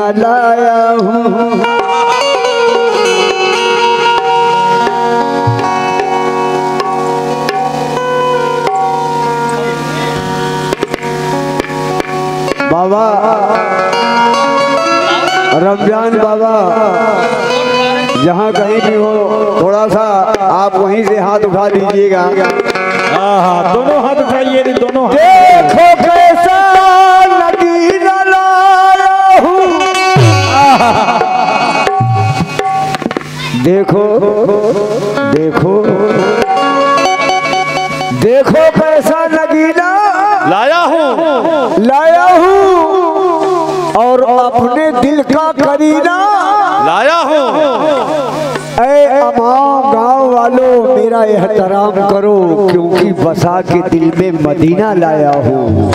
Medina लाया हूँ। बाबा रमजान बाबा जहाँ कहीं भी हो थोड़ा सा आप वहीं से हाथ उठा दीजिएगा। हाँ दोनों हाथ उठाइए, दोनों हाथ। देखो कैसा नगीना लाया हूँ। देखो देखो देखो कैसा नगीना लाया हूँ और अपने दिल का करीना लाया हूँ। ऐ अमाम गाँव वालों मेरा एहतराम करो, क्योंकि बसा के दिल में मदीना लाया हूँ।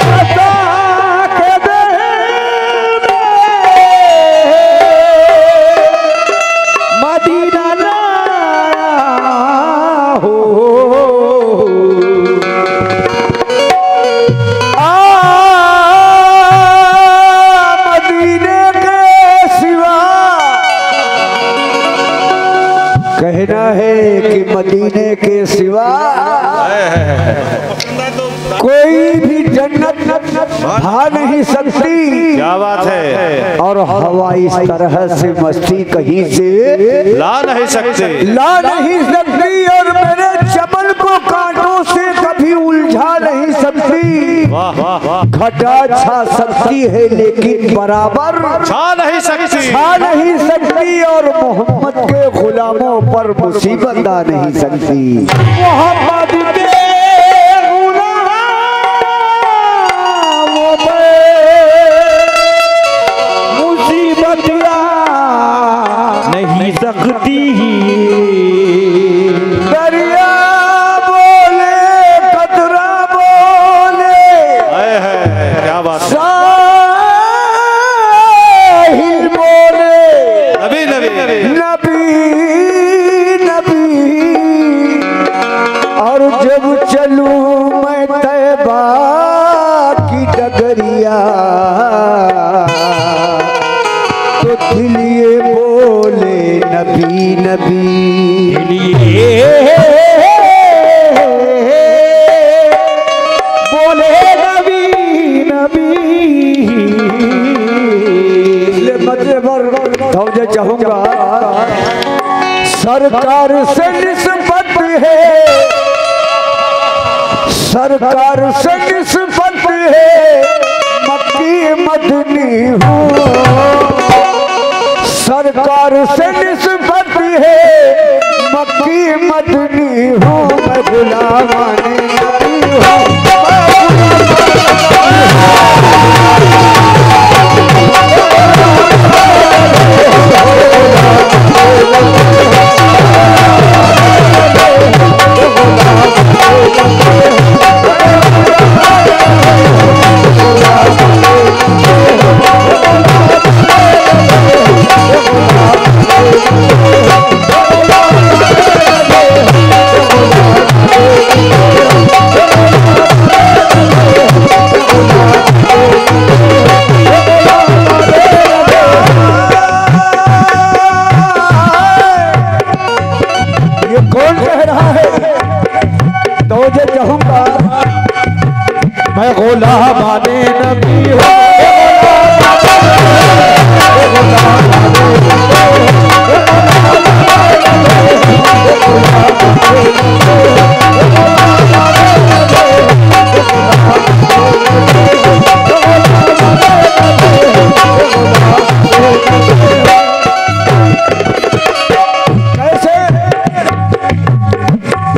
मदीना लाया हूँ। कहना है कि मदीने के सिवा कोई भी जन्नत भा नहीं सकती। क्या बात है। और हवा इस तरह से मस्ती कहीं से ला नहीं सकती और मेरे चमन को कांटों से कभी उलझा नहीं सकती। घटा छा सकती है लेकिन बराबर छा नहीं सकती और मोहम्मद के गुलामों पर मुसीबत आ नहीं सकती। मोहम्मद के गुलामों पर मुसीबत आ नहीं सकती। दरिया बोले कतरा बोले, क्या बात। साहिल बोले नबी नबी नबी और जब चलूं मैं तैबा की डगरिया तो दिलिए बोले नबी बोले नबी मैं चाहूंगा सरकार से निस्बत है, सरकार से निस्बत है, मक्की मदनी हूँ। सरकार से निस्बत है, मक्की मदनी हूँ। मैं गुलामाने नबी हूँ। मैं गुलामाने नबी हूँ।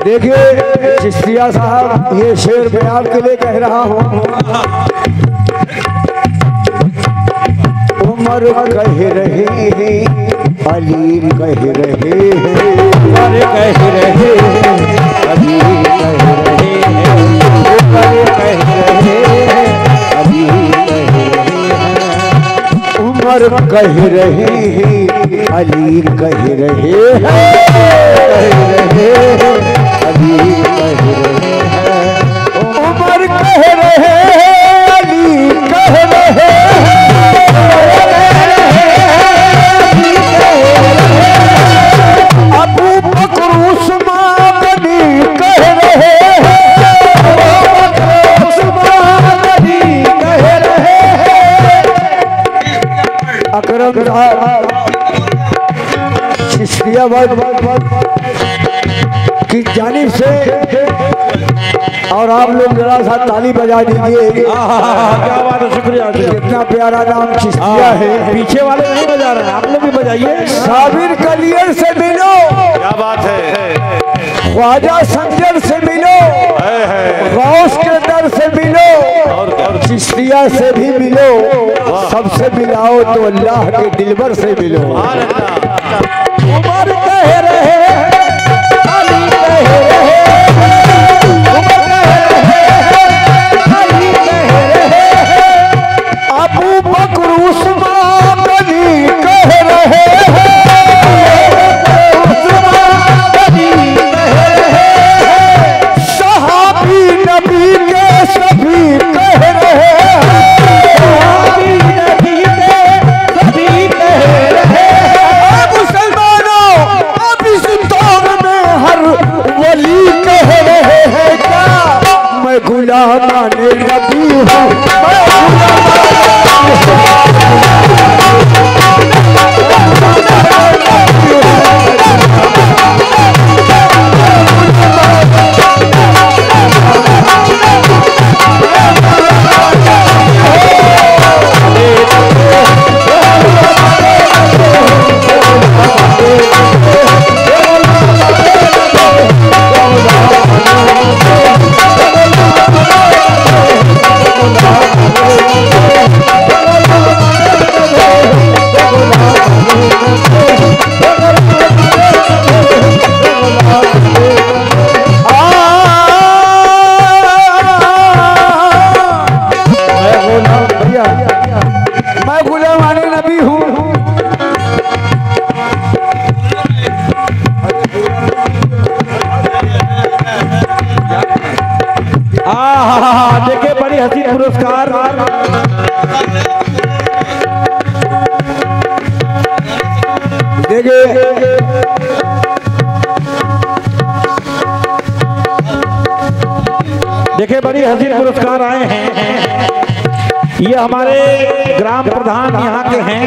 देखिए चिश्तिया साहब, ये शेर मैं आपके लिए कह रहा हूँ। उमर कह रहे हैं, अली कह रहे हैं, उमर कह रहे हैं, अली कह रहे हैं, उमर कह रहे हैं, अली कह रहे हैं, उमर कह रहे हैं, अली कह रहे हैं, अली कह रहे हैं, उमर कह रहे हैं, अली कह रहे हैं। भैया की जानिब से और आप लोग जरा सा ताली बजा दीजिए। क्या बात है, शुक्रिया। कितना प्यारा नाम चिश्तिया है। पीछे वाले नहीं बजा रहे हैं, आप लोग भी बजाइए। साबिर कलियर से मिलो, क्या बात है, ख्वाजा संजर से मिलो, गौस के दर से मिलो, चिश्तिया से भी मिलो, सबसे मिलाओ तो अल्लाह के दिलबर से मिलो। उमर कह रहे अली कह रहे, उमर कह रहे अली कह रहे, अबू बकर उस्मान अली कह रहे हैं, उस्मान अली कह रहे, सहाबी नबी के सभी कह रहे हैं, सहाबी नबी के सभी कह रहे। मुसलमानों अब इस दौर में हर वली कह रहे हैं क्या मैं गुलामाने नबी हूँ, मैं गुलामाने नबी हूँ। देखिए बड़ी हसीन पुरस्कार। देखिए बड़ी हसीन पुरस्कार आए हैं। ये हमारे ग्राम प्रधान यहाँ के हैं।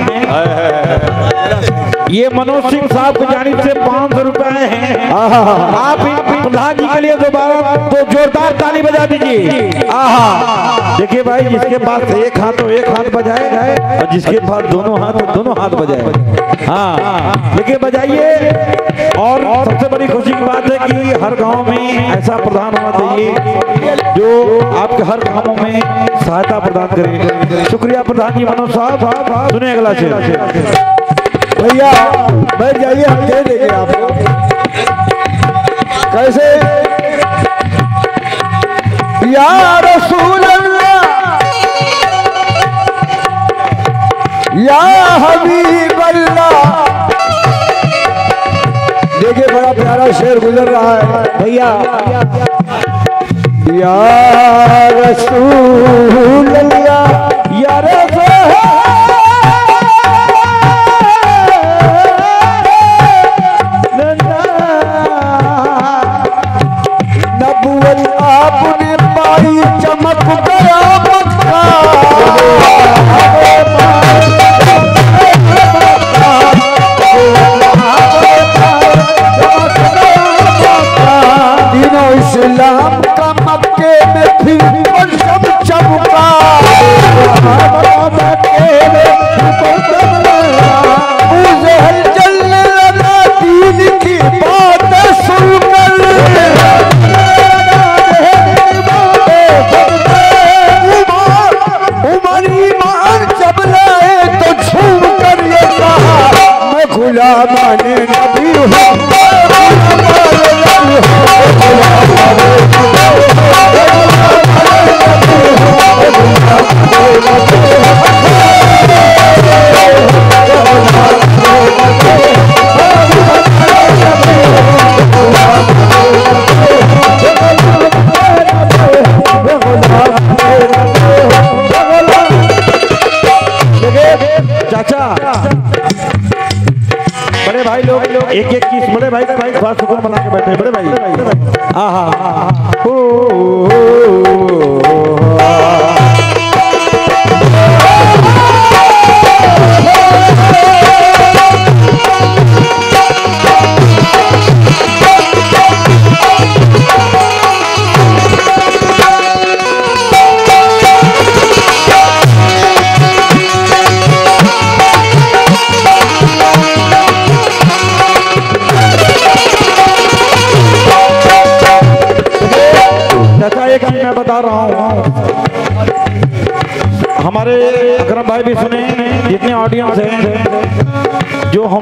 ये मनोज सिंह साहब की जानिब से 500 रुपए हैं। आप प्रधान जी के लिए दोबारा तो जोरदार ताली बजा दीजिए। आहा, देखिए भाई, जिसके पास एक हाथ तो एक हाथ बजाए और जिसके पास दोनों हाथ तो दोनों हाथ बजाए। हाँ, देखिए बजाइए। और सबसे बड़ी खुशी की बात है कि हर गांव में ऐसा प्रधान होना चाहिए जो आपके हर कामों में सहायता प्रदान करे। शुक्रिया प्रधान जी मनोज साहब। सुनिए अगला शेर। भैया बैठ जाइए, हम दे देंगे आपको। कैसे? या रसूल अल्लाह, या हबीब अल्लाह। देखिए बड़ा प्यारा शेर गुजर रहा है भैया। या रसूल अल्लाह, या रसूल नबुवत आपने पाई, चमक गया मक्का। दिनों इस्लाम का मक्के में फिर परचम चमका। मुझे चलने लगा दीन की बात सुनकर। उमर ईमान जब लाए तो झूम कर ये कहा मैं गुलामाने नबी हूँ। चाचा, बड़े भाई लोग एक एक चीज, बड़े भाई बात सुकून बना के बैठे। बड़े भाई आहा,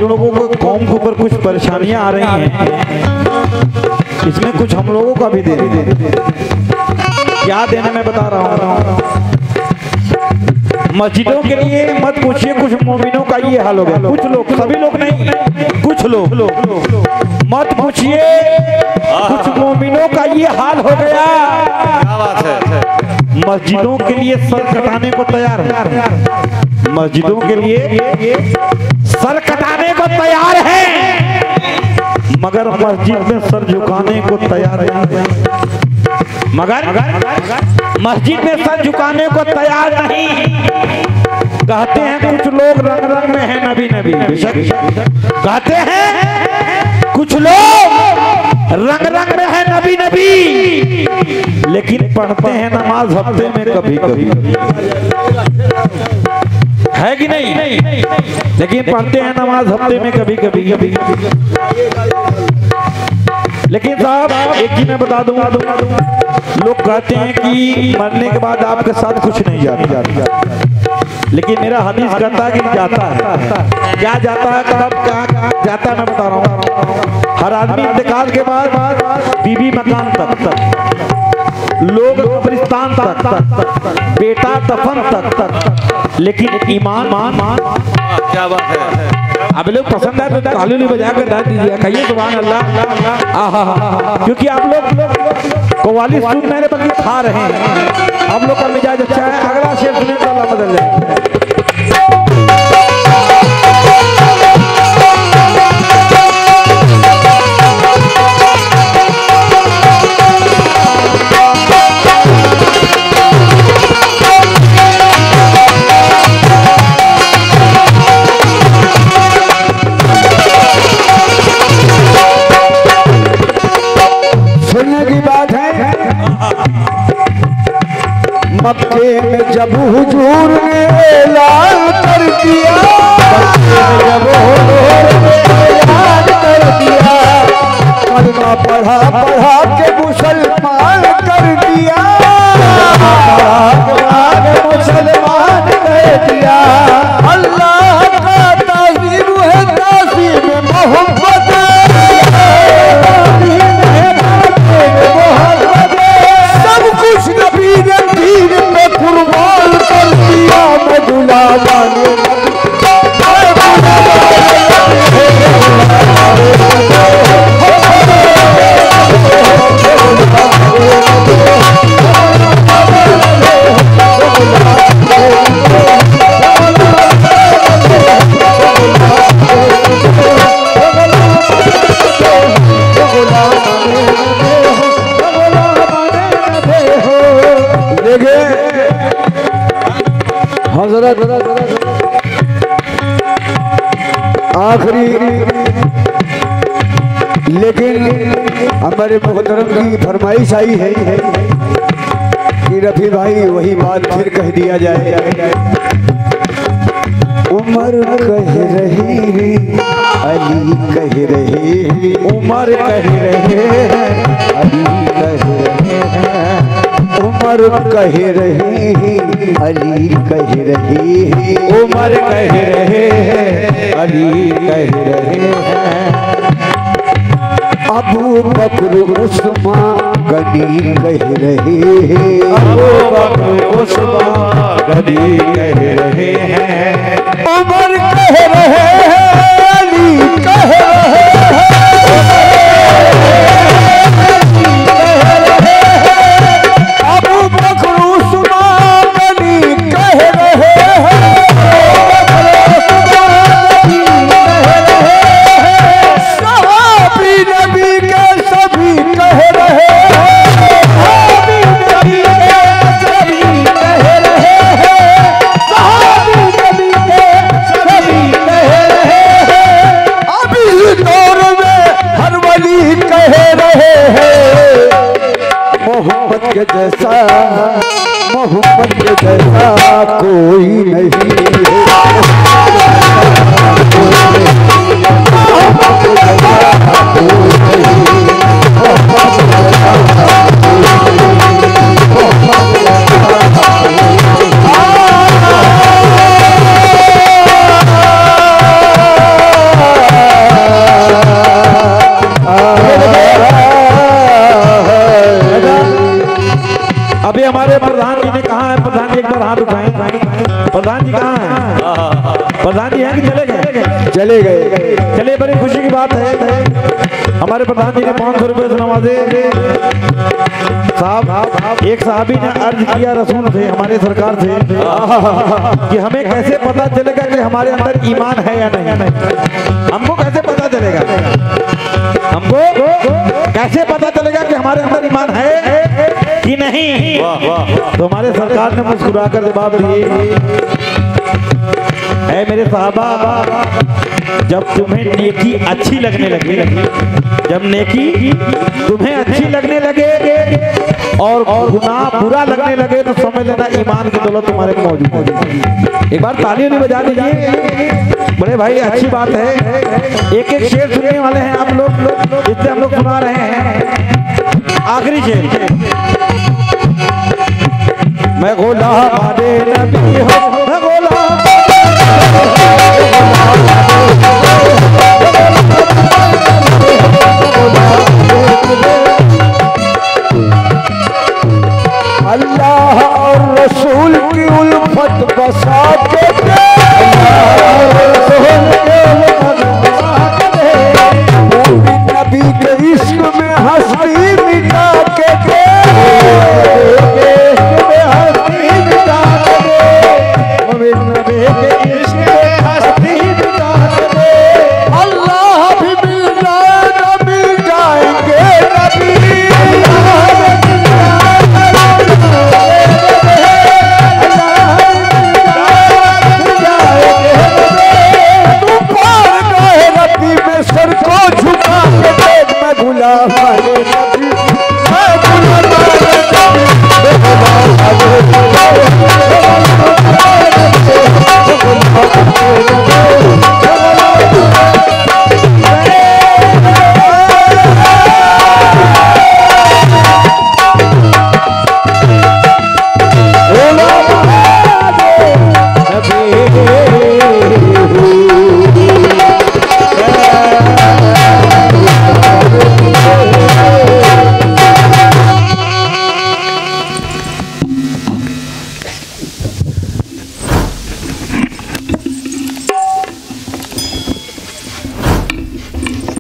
लोगों को कौम के ऊपर कुछ परेशानियां आ रही हैं, इसमें कुछ हम लोगों का भी दे क्या देना मैं बता रहा हूँ। मस्जिदों के लिए मत पूछिए, कुछ मोमिनों का ये हाल हो गया। कुछ लोग, सभी लोग नहीं, कुछ लोग मत पूछिए, कुछ मोमिनों का ये हाल हो गया। क्या बात है। मस्जिदों के लिए सर कटाने को तैयार है, मस्जिदों के लिए सर कटाने को तैयार है, मगर मस्जिद में सर झुकाने को तैयार नहीं। मगर मस्जिद में सर झुकाने को तैयार नहीं। कहते हैं कुछ लोग रंग रंग में हैं नबी नबी, कहते हैं कुछ लोग रंग रंग में हैं नबी नबी, लेकिन पढ़ते हैं नमाज हफ्ते में कभी कभी, है कि नहीं? लेकिन पढ़ते हैं नमाज हफ्ते में कभी कभी। लेकिन साहब एक चीज मैं बता दूं, लोग कहते हैं कि मरने के बाद आपके साथ कुछ नहीं जाता, लेकिन मेरा हदीस कहता है कि जाता है। क्या जाता है, कब क्या जाता है मैं बता रहा हूँ। हर आदमी इंतकाल के बाद बीवी मकान तक, लोग कब्रिस्तान तक, बेटा दफन तक, लेकिन ईमान क्या बात है। अब लोग पसंद है तो ताली नहीं बजा कर डाल दीजिए, कहिए सुभान अल्लाह। आहा, क्योंकि आप लोग कव्वाली सुन मेरे बल्कि खा रहे हैं, आप लोग का मिजाज अच्छा है। अगला शेर सुने तो अल्लाह बदल जाए। मक्के में जब हुजूर ने ऐलान कर दिया, जब हुजूर ने ऐलान कर दिया, कलमा पढ़ा पढ़ा के मुसलमान कर दिया, पढ़ा के मुसलमान कर दिया। अल्लाह का ताज़ीम है, ताज़ीम मोहब्बत, सब कुछ नबी ने दीन पे कुर्बान कर दिया। मैं गुलाम आखिरी, लेकिन हमारे मुहतरम की फरमाइश आई है कि रफी भाई वही बात फिर कह दिया जाए। उमर कह रही है, अली कह रहे हैं, उमर कह रहे हैं, अली कह रहे हैं, उमर कह रहे हैं, अली कह रहे हैं, उमर कह रहे हैं, अली कह रहे हैं, अबू बकर उस्मान गनी कह रहे हैं, अबू बकर उस्मान गनी कह रहे हैं, उमर कह रहे हैं, अली कह रहे हैं, अबू बकर उस्मान गनी कह रहे हैं, सहाबी नबी के सभी कह रहे हैं, सहाबी नबी के सभी कह रहे हैं, सहाबी नबी के सभी कह रहे हैं, अब इस दौर में हर वली कह रहे हैं, मोहब्बत के जैसा, मोहब्बत के जैसा कोई नहीं है। प्रधान जी हैं कि चले गए? चले गए। चलिए, बड़ी खुशी की बात है, हमारे प्रधान जी ने 500 रुपए से नवाजे। साहब, एक साहबी ने अर्ज किया रसूल से, हमारे सरकार से, कि हमें कैसे पता चलेगा कि हमारे अंदर ईमान है या नहीं? हमको कैसे पता चलेगा? हमको कैसे पता चलेगा कि हमारे अंदर ईमान है कि नहीं? तो हमारे सरकार ने मुस्कुरा कर जवाब दिए, है मेरे साहबा, जब तुम्हें नेकी अच्छी लगने लगे, जब नेकी तुम्हें अच्छी लगने लगे और गुनाह बुरा लगने लगे, तो समझ लेना ईमान की दौलत तुम्हारे में मौजूद है। एक बार तालियों नहीं बजा दीजिए बड़े भाई, अच्छी बात है। एक एक शेर सुनने वाले हैं आप लोग, जिससे हम लोग सुना रहे हैं। आखिरी शेर, मैं गोला मारे